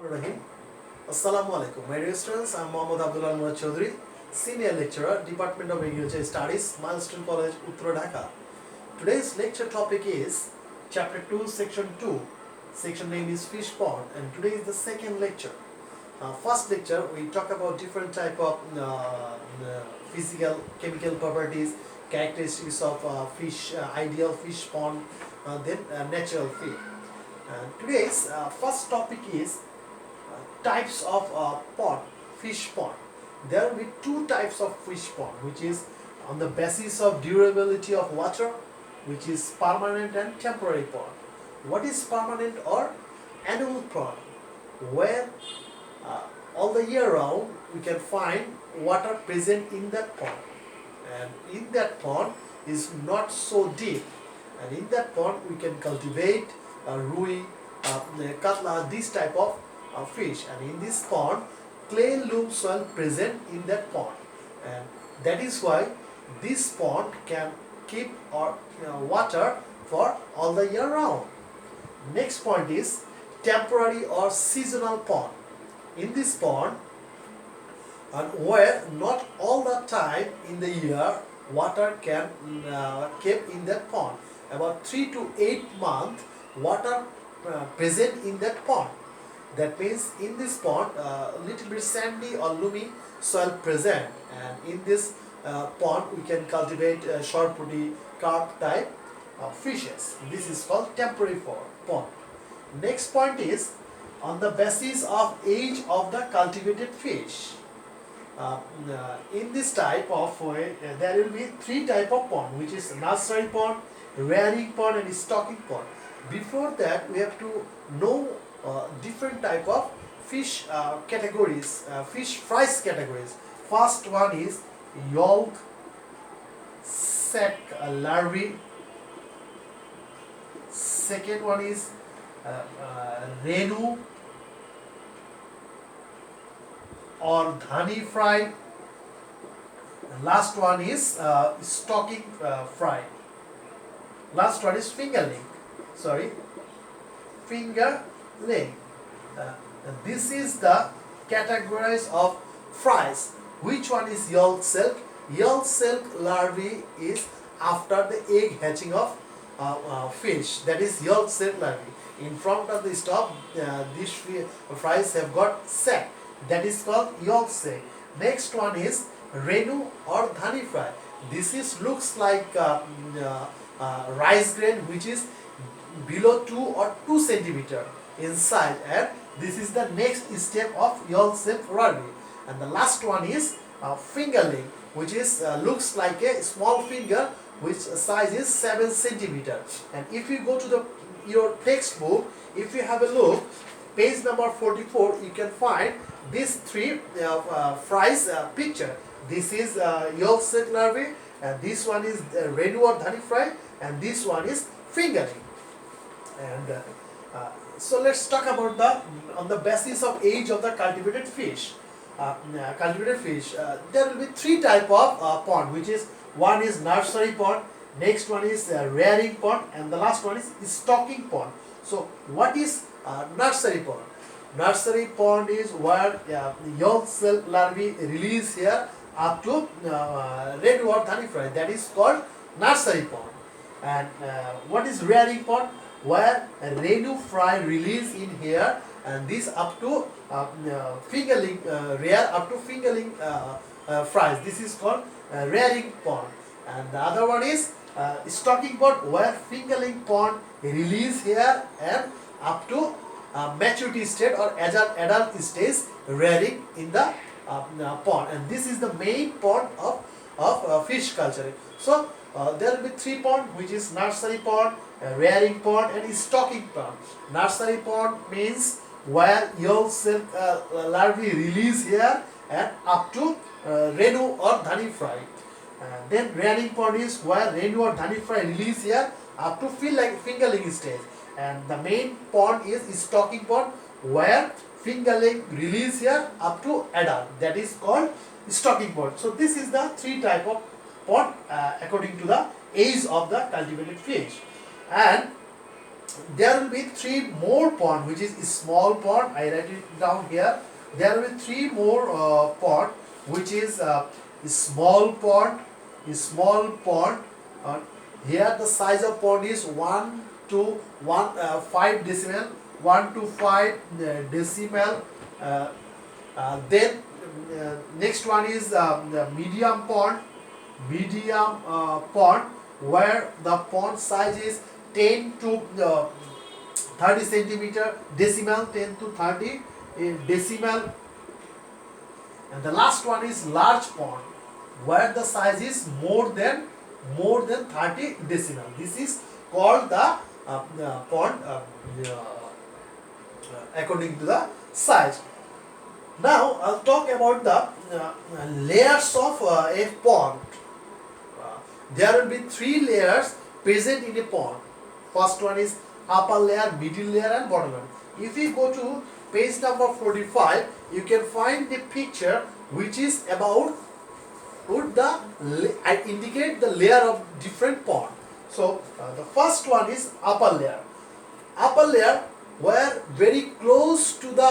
Rahim. Assalamu alaikum. My dear students, I am Mohammad Abdullah Murad Chaudhary, Senior Lecturer, Department of Agriculture Studies, Milestone College, Uttara Dhaka. Today's lecture topic is Chapter 2, Section 2. Section name is Fish Pond, and today is the second lecture. First lecture, we talk about different type of physical, chemical properties, characteristics of fish, ideal fish pond, then natural feed. Today's first topic is types of pond, fish pond. There will be two types of fish pond, which is on the basis of durability of water, which is permanent and temporary pond. What is permanent or annual pond? Where all the year round we can find water present in that pond, and in that pond is not so deep, and in that pond we can cultivate rui, katla, this type of fish, and in this pond clay loam soil present in that pond, and that is why this pond can keep our water for all the year round. Next point is temporary or seasonal pond. In this pond, and where not all the time in the year water can kept in that pond, about 3 to 8 months water present in that pond. That means in this pond a little bit sandy or loamy soil present, and in this pond we can cultivate shortputty, carp type fishes. This is called temporary pond. Next point is on the basis of age of the cultivated fish. In this type of there will be three type of pond, which is nursery pond, rearing pond, and stocking pond. Before that, we have to know different type of fish categories, fish fries categories. First one is yolk, sac larvae. Second one is renu or dhani fry. And last one is stocking fry. Last one is fingerling. Fingerling. This is the categories of fries. Which one is yolk silk? Yolk silk larvae is after the egg hatching of fish. That is yolk silk larvae. In front of the stop, these fries have got sac. That is called yolk silk. Next one is renu or dhani fry. This is looks like rice grain, which is below 2 or 2 centimeter inside, and this is the next step of yolk silk larvae. And the last one is fingerling, which is looks like a small finger, which size is 7 centimeter. And if you go to your textbook, if you have a look, page number 44, you can find these three fries picture. This is yolk silk larvae, and this one is renu or dhani fry, and this one is fingerling. And so let's talk about on the basis of age of the cultivated fish. There will be three type of pond, which is one is nursery pond, next one is rearing pond, and the last one is stocking pond. So what is nursery pond? Nursery pond is where yolk silk larvae release here up to renu or dhani fry. That is called nursery pond. And what is rearing pond? Where renu fry release in here, and this up to fingerling, rear up to fingerling fries. This is called rearing pond. And the other one is stocking pond, where fingerling pond release here and up to maturity state or adult stage rearing in the pond. And this is the main pond of fish culture. So there will be three pond, which is nursery pond, rearing pond, and stocking pond. Nursery pond means where yolk silk larvae release here and up to renu or dhani fry. Then rearing pond is where renu or dhani fry release here up to fingerling stage. And the main pond is stocking pond, where fingerling release here up to adult. That is called stocking pond. So this is the three type of pond according to the age of the cultivated fish. And there will be three more pond, which is small pond. I write it down here. There will be three more pond, which is small pond, small pond. Uh, Here the size of pond is 1 to 5 decimal, 1 to 5 decimal. Uh, then next one is the medium pond, pond, where the pond size is 10 to 30 centimeter, decimal 10 to 30 decimal. And the last one is large pond, where the size is more than 30 decimal. This is called the pond according to the size. Now I'll talk about the layers of a pond. There will be three layers present in a pond. First one is upper layer, middle layer and bottom layer. If we go to page number 45, you can find the picture which is about I indicate the layer of different pond. So the first one is upper layer. Upper layer were very close to the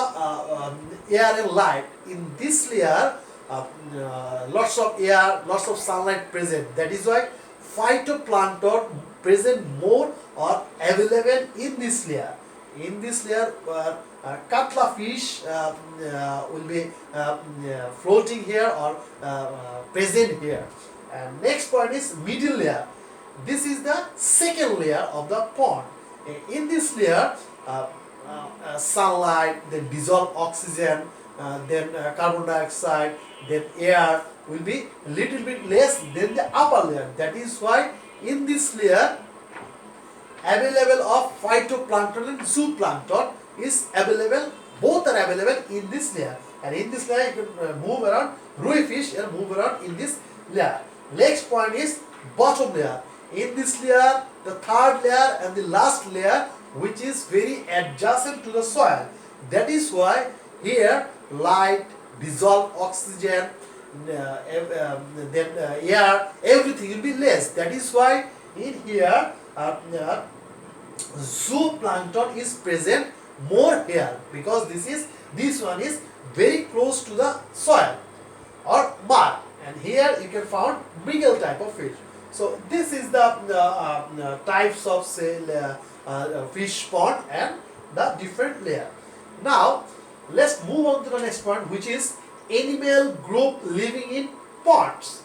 air and light. In this layer, lots of air, lots of sunlight present. That is why phytoplankton present more or available in this layer. In this layer, cutla fish will be floating here or present here. And next point is middle layer. This is the second layer of the pond. In this layer, sunlight, then dissolved oxygen, then carbon dioxide, then air will be little bit less than the upper layer. That is why in this layer available of phytoplankton and zooplankton is available. Both are available in this layer. And in this layer you can move around, rui fish and move around in this layer. Next point is bottom layer. In this layer, the third layer and the last layer, which is very adjacent to the soil. That is why here light, dissolved oxygen, then air, everything will be less. That is why in here zooplankton is present more here, because this one is very close to the soil or mud, and here you can find mrigel type of fish. So this is the types of say fish pond and the different layer. Now let's move on to the next point, which is animal group living in ponds.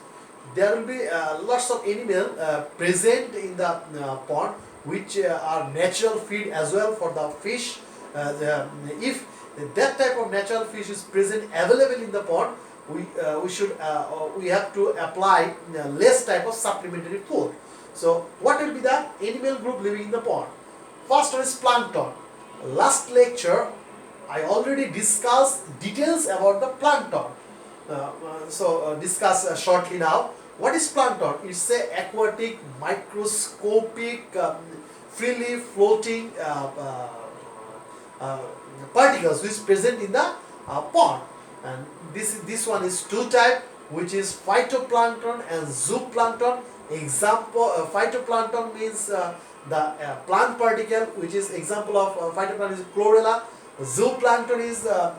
There will be lots of animal present in the pond, which are natural feed as well for the fish. If that type of natural fish is present available in the pond, we have to apply less type of supplementary food. So what will be the animal group living in the pond? First one is plankton. Last lecture I already discussed details about the plankton. Discuss shortly now. What is plankton? It's a aquatic, microscopic, freely floating particles which is present in the pond. And this one is two type, which is phytoplankton and zooplankton. Example, phytoplankton means the plant particle, which is example of phytoplankton is chlorella. Zooplankton is a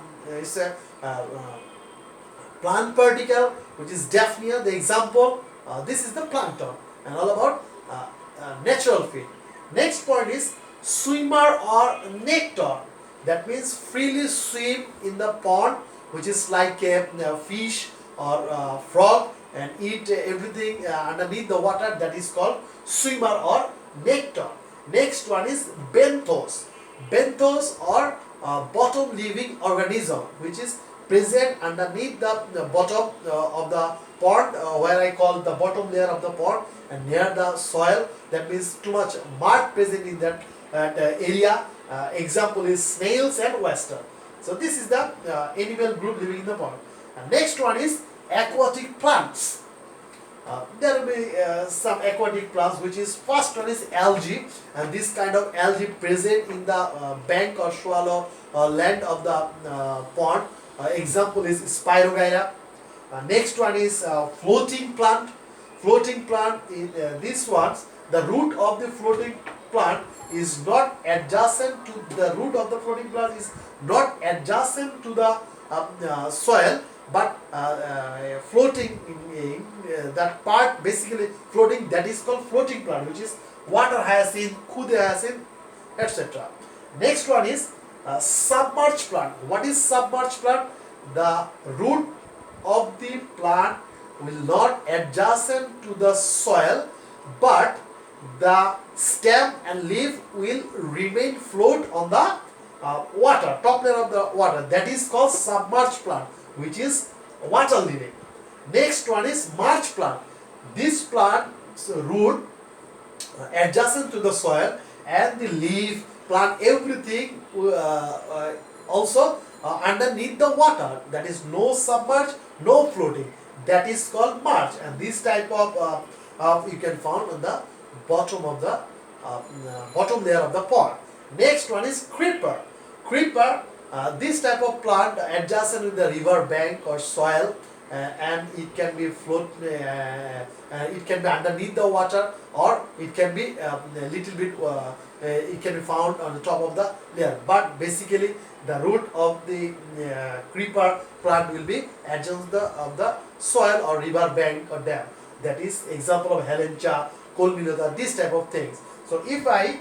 plant particle, which is Daphnia. The example, this is the plankton, and all about natural feed. Next point is swimmer or nectar. That means freely swim in the pond, which is like a fish or frog, and eat everything underneath the water. That is called swimmer or nectar. Next one is benthos. Benthos or bottom living organism, which is present underneath the bottom of the pond, where I call the bottom layer of the pond, and near the soil. That means too much mud present in that area. Example is snails and oyster. So this is the animal group living in the pond. And next one is aquatic plants. There will be some aquatic plants, which is first one is algae, and this kind of algae present in the bank or shallow land of the pond. Example is Spirogyra. Next one is floating plant. Floating plant, in these ones, the root of the floating plant is not adjacent to the root of the floating plant, is not adjacent to the soil, but floating in that part, basically floating, that is called floating plant, which is water hyacinth, khude hyacinth, etc. Next one is submerged plant. What is submerged plant? The root of the plant will not adjacent to the soil, but the stem and leaf will remain float on the water, top layer of the water. That is called submerged plant, which is water living. Next one is marsh plant. This plant's root adjacent to the soil, and the leaf, plant, everything also underneath the water. That is no submerged, no floating. That is called marsh, and this type of you can found on the bottom of the bottom layer of the pond. Next one is creeper. Creeper, this type of plant adjacent with the river bank or soil, and it can be it can be underneath the water, or it can be a little bit it can be found on the top of the layer. But basically the root of the creeper plant will be adjacent of the soil or river bank or dam. That is example of Helencha, Columella, this type of things. So if I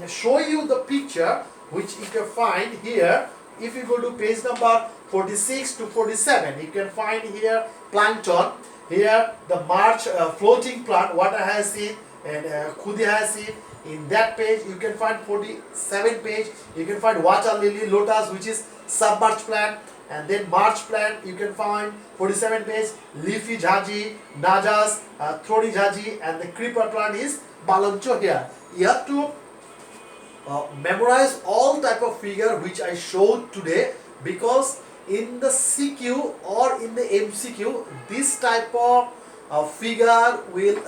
show you the picture which you can find here, if you go to page number 46 to 47, you can find here plankton, here the marsh floating plant, water hyacinth and khude hyacinth. In that page you can find 47 page, you can find water lily, lotus, which is submerged plant, and then marsh plant you can find 47 page, leafy jhaji, najas, throaty jhaji, and the creeper plant is balancho here. You have to memorize all type of figure which I showed today, because in the CQ or in the MCQ this type of figure will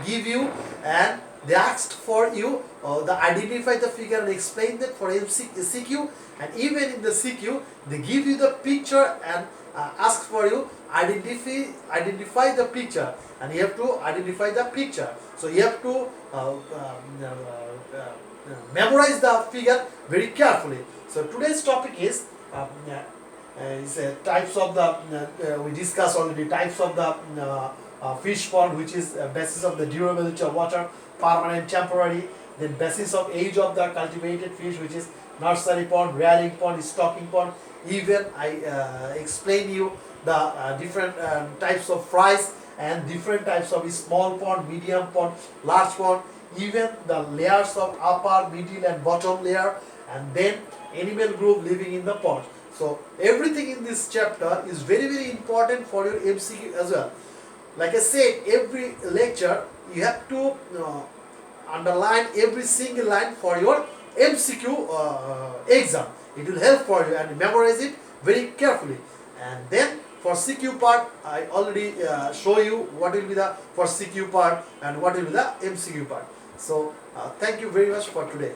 give you, and they asked for you the identify the figure and explain that for CQ, and even in the CQ they give you the picture and ask for you identify the picture, and you have to identify the picture. So you have to memorize the figure very carefully. So today's topic is types of the we discussed already types of the fish pond, which is basis of the durability of water, permanent, temporary. Then basis of age of the cultivated fish, which is nursery pond, rearing pond, stocking pond. Even I explain you the different types of fries and different types of small pond, medium pond, large pond. Even the layers of upper, middle and bottom layer, and then animal group living in the pond. So everything in this chapter is very, very important for your MCQ as well. Like I said, every lecture you have to underline every single line for your MCQ exam. It will help for you, and memorize it very carefully. And then for CQ part, I already show you what will be the for CQ part and what will be the MCQ part. So thank you very much for today.